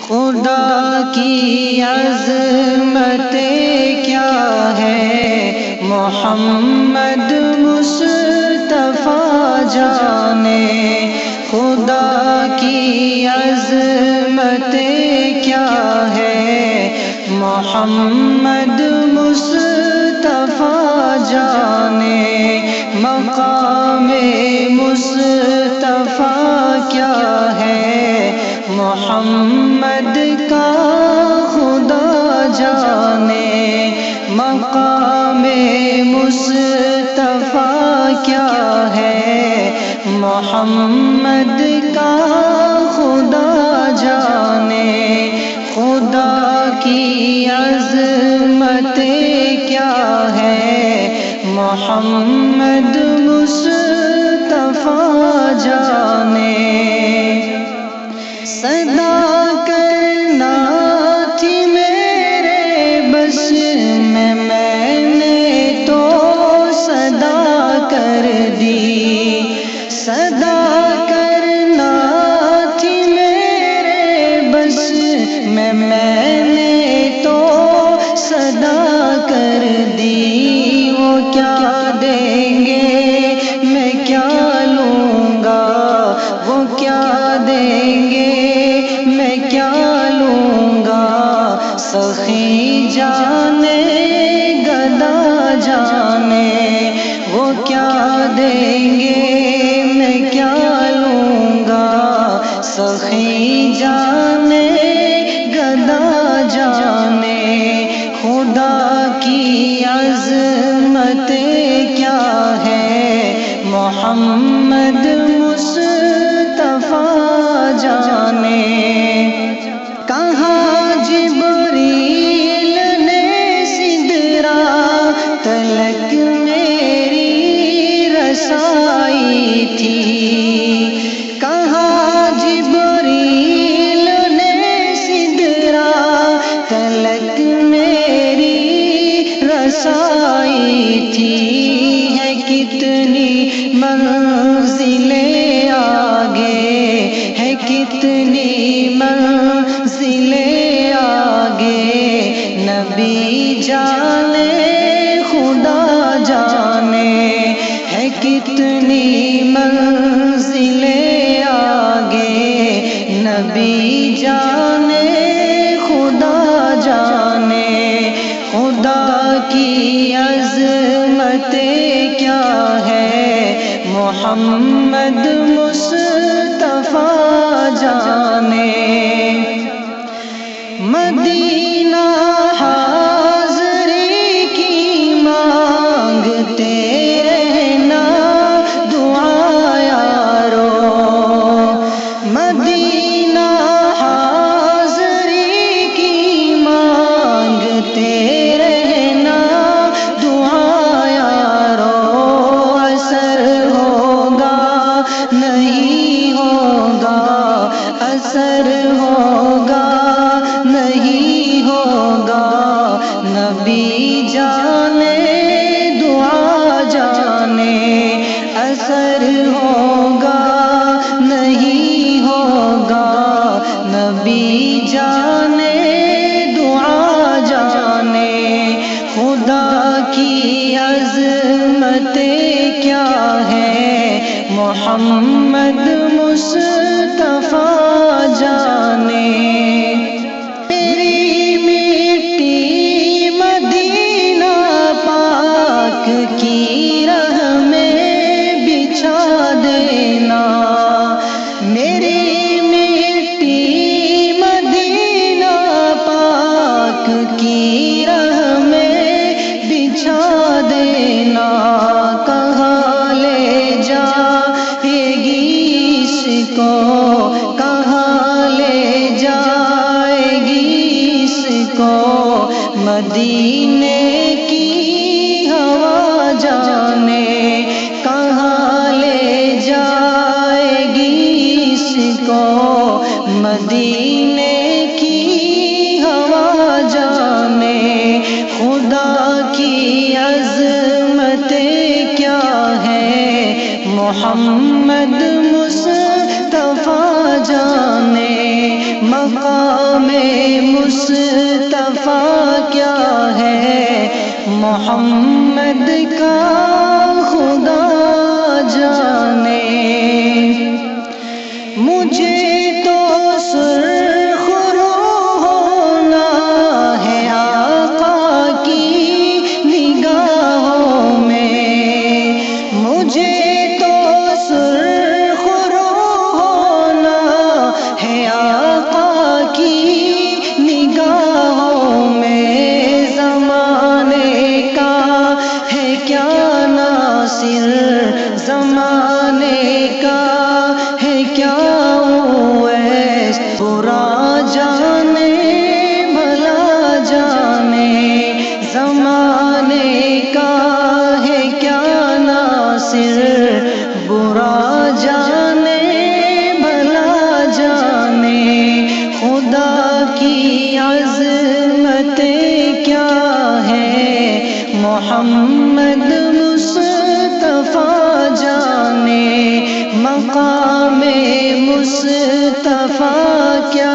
خدا کی عظمت کیا ہے محمد مصطفیٰ جانے، خدا کی عظمت کیا ہے محمد مصطفیٰ جانے، مقام مصطفیٰ کیا ہے محمد کا خدا جانے، مقام مصطفیٰ کیا ہے محمد کا خدا جانے، خدا کی عظمت کیا ہے محمد مصطفیٰ جانے۔ صدا کرنا تھی میرے بس میں نے تو صدا کر دی، صدا کرنا تھی میرے بس میں نے تو صدا کر دی، وہ کیا دیں گے میں کیا لوں گا، وہ کیا دیں گے میں کیا لوں گا، سخی جانے گدا جانے، وہ کیا دیں گے میں کیا لوں گا، سخی جانے گدا جانے، خدا کی عظمت کیا ہے محمد مصطفیٰ جانے۔ کہاں جبریل نے سدرا تلک میری رسائی تھی، کہاں جبریل نے سدرا تلک میری رسائی تھی، ہے کتنی منزلیں آگے، ہے کتنی منزلیں آگے، نبی جانے خدا جانے، ہے کتنی منزلیں آگے، نبی جانے خدا جانے، خدا کی عظمت کیا ہے محمد مصطفیٰ جانے۔ مدینہ حاضری کی مانگتے رہنا دعا یارو، مدینہ حاضری کی مانگتے رہنا دعا یارو، اثر ہوگا نہیں ہوگا، اثر ہوگا نہیں ہوگا، نبی جانے دعا جانے، اثر ہوگا نہیں ہوگا، نبی جانے دعا جانے، خدا کی عظمت کیا ہے محمد مصطفیٰ جانے۔ میری مٹی مدینہ پاک کی راہ میں بچھا دینا، میری مٹی مدینہ پاک کی راہ میں بچھا دینا، کہاں لے جائے گی اس کو، کہاں لے جائے گی اس کو، مدینے کی ہوا جانے، کہاں لے جائے گی اس کو، مدینے کی ہوا جانے، خدا کی عظمت کیا ہے محمد مصطفیٰ جانے، مقام مصطفیٰ کیا ہے، محمد کا خدا جانے۔ مجھے تو سرخ رو ہونا ہے آقا کی نگاہوں میں، مجھے تو سرخ رو ہونا ہے آقا کی نگاہوں میں۔ زمانے کا ہے کیا ناصر، زمانے کا ہے کیا اویس، برا جانے بھلا جانے۔ زمانے کا ہے کیا ناصر، برا جانے بھلا جانے۔ خدا کی عظمتیں کیا ہے، محمد مصطفیٰ جانے۔ مقام مصطفیٰ کیا